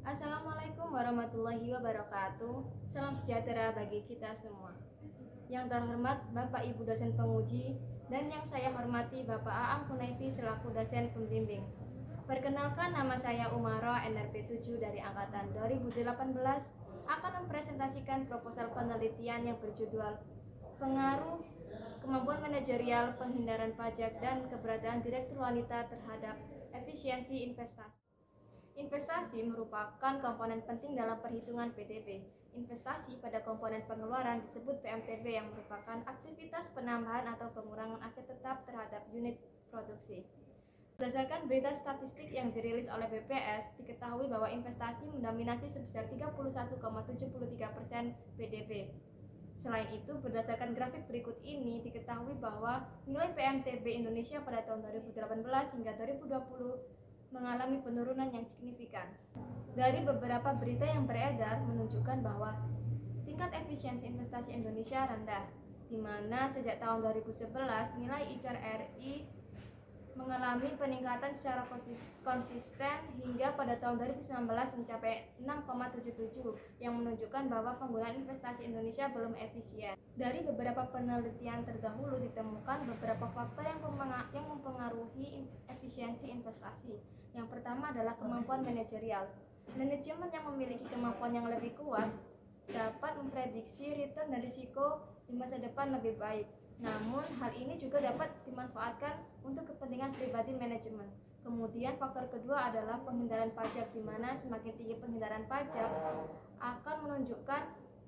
Assalamualaikum warahmatullahi wabarakatuh. Salam sejahtera bagi kita semua. Yang terhormat Bapak Ibu dosen penguji dan yang saya hormati Bapak Aang Kunaifi selaku dosen pembimbing. Perkenalkan, nama saya Umara NRP 7 dari angkatan 2018 akan mempresentasikan proposal penelitian yang berjudul Pengaruh Kemampuan Manajerial Penghindaran Pajak dan Keberadaan Direktur Wanita Terhadap Efisiensi Investasi. Investasi merupakan komponen penting dalam perhitungan PDB. Investasi pada komponen pengeluaran disebut PMTB yang merupakan aktivitas penambahan atau pengurangan aset tetap terhadap unit produksi. Berdasarkan berita statistik yang dirilis oleh BPS, diketahui bahwa investasi mendominasi sebesar 31,73% PDB. Selain itu, berdasarkan grafik berikut ini, diketahui bahwa nilai PMTB Indonesia pada tahun 2018 hingga 2020 mengalami penurunan yang signifikan. Dari beberapa berita yang beredar menunjukkan bahwa tingkat efisiensi investasi Indonesia rendah, di mana sejak tahun 2011 nilai ICR RI mengalami peningkatan secara konsisten hingga pada tahun 2019 mencapai 6,77 yang menunjukkan bahwa penggunaan investasi Indonesia belum efisien. Dari beberapa penelitian terdahulu ditemukan beberapa faktor yang mempengaruhi efisiensi investasi. Yang pertama adalah kemampuan manajerial. Manajemen yang memiliki kemampuan yang lebih kuat dapat memprediksi return dan risiko di masa depan lebih baik. Namun, hal ini juga dapat dimanfaatkan untuk kepentingan pribadi manajemen. Kemudian, faktor kedua adalah penghindaran pajak, di mana semakin tinggi penghindaran pajak akan menunjukkan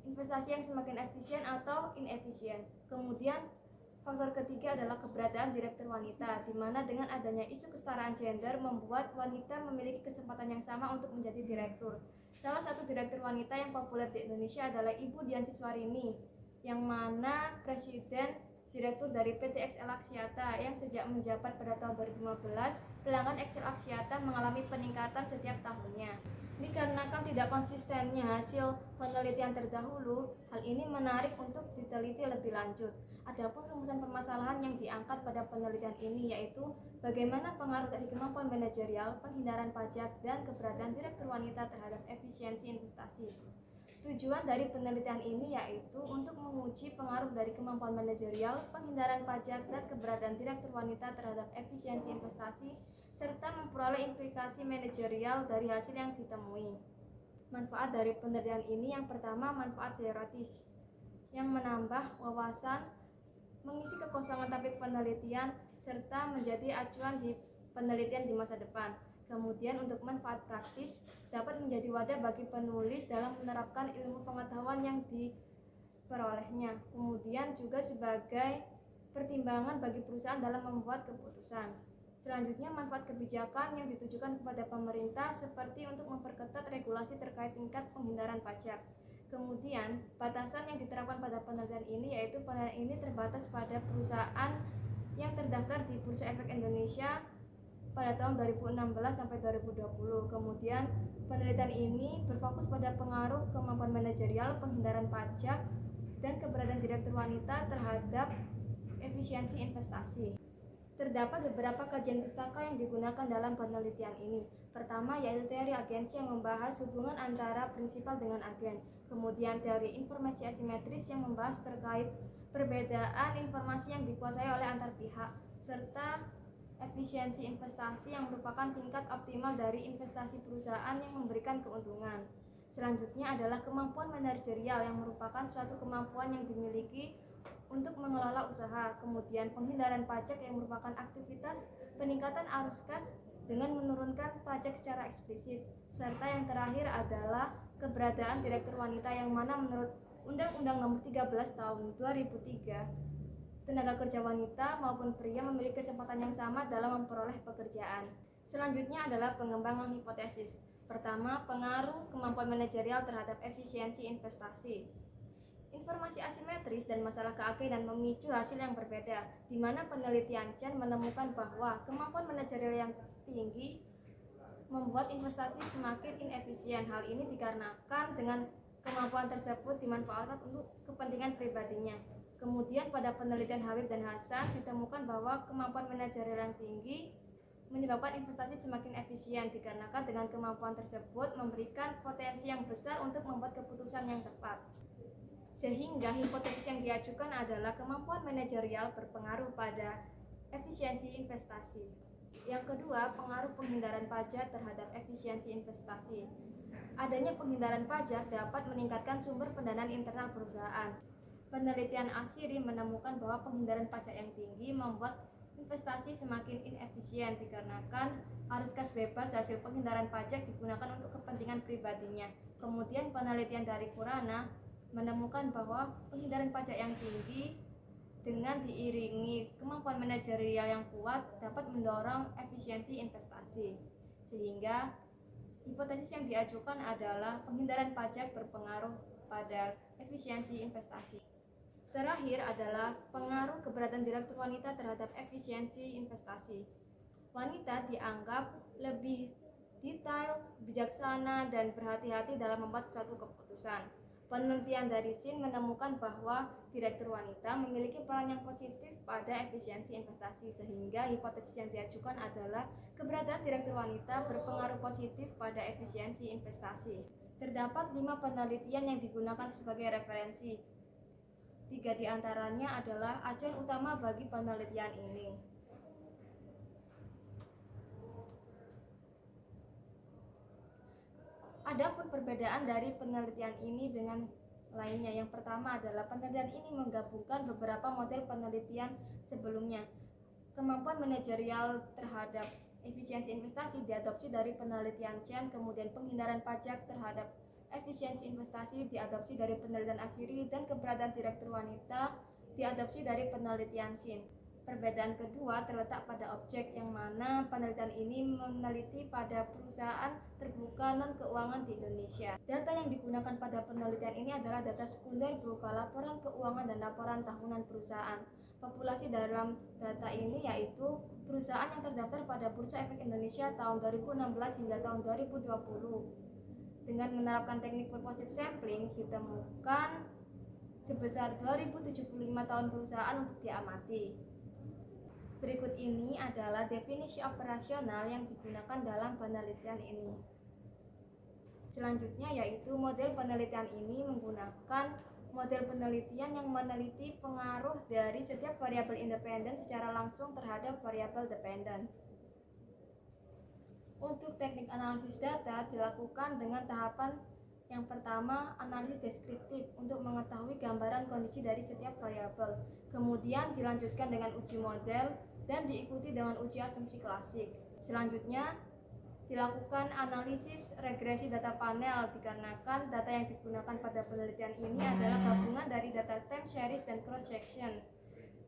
investasi yang semakin efisien atau inefisien. Kemudian, faktor ketiga adalah keberadaan direktur wanita, di mana dengan adanya isu kesetaraan gender membuat wanita memiliki kesempatan yang sama untuk menjadi direktur. Salah satu direktur wanita yang populer di Indonesia adalah Ibu Dian Siswarini, yang mana presiden direktur dari PT XL Axiata yang sejak menjabat pada tahun 2015, pelanggan XL Axiata mengalami peningkatan setiap tahunnya. Dikarenakan tidak konsistennya hasil penelitian terdahulu, hal ini menarik untuk diteliti lebih lanjut. Adapun rumusan permasalahan yang diangkat pada penelitian ini yaitu bagaimana pengaruh dari kemampuan manajerial, penghindaran pajak, dan keberadaan direktur wanita terhadap efisiensi investasi. Tujuan dari penelitian ini yaitu untuk menguji pengaruh dari kemampuan manajerial, penghindaran pajak, dan keberadaan direktur wanita terhadap efisiensi investasi, serta memperoleh implikasi manajerial dari hasil yang ditemui. Manfaat dari penelitian ini yang pertama, manfaat teoritis yang menambah wawasan, mengisi kekosongan topik penelitian, serta menjadi acuan di penelitian di masa depan. Kemudian untuk manfaat praktis, dapat menjadi wadah bagi penulis dalam menerapkan ilmu pengetahuan yang diperolehnya. Kemudian juga sebagai pertimbangan bagi perusahaan dalam membuat keputusan. Selanjutnya, manfaat kebijakan yang ditujukan kepada pemerintah seperti untuk memperketat regulasi terkait tingkat penghindaran pajak. Kemudian, batasan yang diterapkan pada penelitian ini yaitu penelitian ini terbatas pada perusahaan yang terdaftar di Bursa Efek Indonesia pada tahun 2016 sampai 2020. Kemudian, penelitian ini berfokus pada pengaruh kemampuan manajerial, penghindaran pajak, dan keberadaan direktur wanita terhadap efisiensi investasi. Terdapat beberapa kajian pustaka yang digunakan dalam penelitian ini. Pertama yaitu teori agensi yang membahas hubungan antara prinsipal dengan agen. Kemudian teori informasi asimetris yang membahas terkait perbedaan informasi yang dikuasai oleh antar pihak, serta efisiensi investasi yang merupakan tingkat optimal dari investasi perusahaan yang memberikan keuntungan. Selanjutnya adalah kemampuan manajerial yang merupakan suatu kemampuan yang dimiliki untuk mengelola usaha. Kemudian penghindaran pajak yang merupakan aktivitas peningkatan arus kas dengan menurunkan pajak secara eksplisit. Serta yang terakhir adalah keberadaan direktur wanita yang mana menurut Undang-Undang Nomor 13 Tahun 2003, tenaga kerja wanita maupun pria memiliki kesempatan yang sama dalam memperoleh pekerjaan. Selanjutnya adalah pengembangan hipotesis. Pertama, pengaruh kemampuan manajerial terhadap efisiensi investasi. Informasi asimetris dan masalah keagenan memicu hasil yang berbeda, di mana penelitian Chen menemukan bahwa kemampuan manajerial yang tinggi membuat investasi semakin inefisien. Hal ini dikarenakan dengan kemampuan tersebut dimanfaatkan untuk kepentingan pribadinya. Kemudian pada penelitian Habib dan Hasan ditemukan bahwa kemampuan manajerial yang tinggi menyebabkan investasi semakin efisien dikarenakan dengan kemampuan tersebut memberikan potensi yang besar untuk membuat keputusan yang tepat. Sehingga hipotesis yang diajukan adalah kemampuan manajerial berpengaruh pada efisiensi investasi. Yang kedua, pengaruh penghindaran pajak terhadap efisiensi investasi. Adanya penghindaran pajak dapat meningkatkan sumber pendanaan internal perusahaan. Penelitian Ashiri menemukan bahwa penghindaran pajak yang tinggi membuat investasi semakin inefisien dikarenakan arus kas bebas hasil penghindaran pajak digunakan untuk kepentingan pribadinya. Kemudian penelitian dari Kurana menemukan bahwa penghindaran pajak yang tinggi dengan diiringi kemampuan manajerial yang kuat dapat mendorong efisiensi investasi. Sehingga hipotesis yang diajukan adalah penghindaran pajak berpengaruh pada efisiensi investasi. Terakhir adalah pengaruh keberadaan direktur wanita terhadap efisiensi investasi. Wanita dianggap lebih detail, bijaksana, dan berhati-hati dalam membuat suatu keputusan. Penelitian dari SIN menemukan bahwa direktur wanita memiliki peran yang positif pada efisiensi investasi, sehingga hipotesis yang diajukan adalah keberadaan direktur wanita berpengaruh positif pada efisiensi investasi. Terdapat 5 penelitian yang digunakan sebagai referensi. 3 di antaranya adalah acuan utama bagi penelitian ini. Adapun perbedaan dari penelitian ini dengan lainnya, yang pertama adalah penelitian ini menggabungkan beberapa model penelitian sebelumnya. Kemampuan manajerial terhadap efisiensi investasi diadopsi dari penelitian Chen, kemudian penghindaran pajak terhadap efisiensi investasi diadopsi dari penelitian Ashiri, dan keberadaan direktur wanita diadopsi dari penelitian SIN. Perbedaan kedua terletak pada objek, yang mana penelitian ini meneliti pada perusahaan terbuka non-keuangan di Indonesia. Data yang digunakan pada penelitian ini adalah data sekunder berupa laporan keuangan dan laporan tahunan perusahaan. Populasi dalam data ini yaitu perusahaan yang terdaftar pada Bursa Efek Indonesia tahun 2016 hingga tahun 2020. Dengan menerapkan teknik purposive sampling, ditemukan sebesar 2075 tahun perusahaan untuk diamati. Berikut ini adalah definisi operasional yang digunakan dalam penelitian ini. Selanjutnya yaitu model penelitian ini menggunakan model penelitian yang meneliti pengaruh dari setiap variabel independen secara langsung terhadap variabel dependen. Untuk teknik analisis data dilakukan dengan tahapan yang pertama, analisis deskriptif untuk mengetahui gambaran kondisi dari setiap variabel. Kemudian dilanjutkan dengan uji model dan diikuti dengan uji asumsi klasik. Selanjutnya dilakukan analisis regresi data panel dikarenakan data yang digunakan pada penelitian ini adalah gabungan dari data time series dan cross section.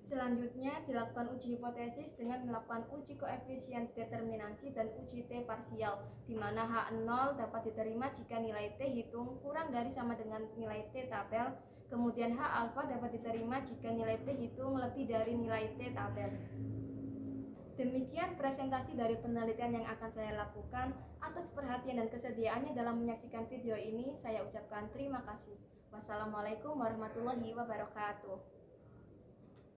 Selanjutnya dilakukan uji hipotesis dengan melakukan uji koefisien determinansi dan uji T parsial, di mana H0 dapat diterima jika nilai T hitung kurang dari sama dengan nilai T tabel, kemudian H alfa dapat diterima jika nilai T hitung lebih dari nilai T tabel. Demikian presentasi dari penelitian yang akan saya lakukan. Atas perhatian dan kesediaannya dalam menyaksikan video ini, saya ucapkan terima kasih. Wassalamualaikum warahmatullahi wabarakatuh.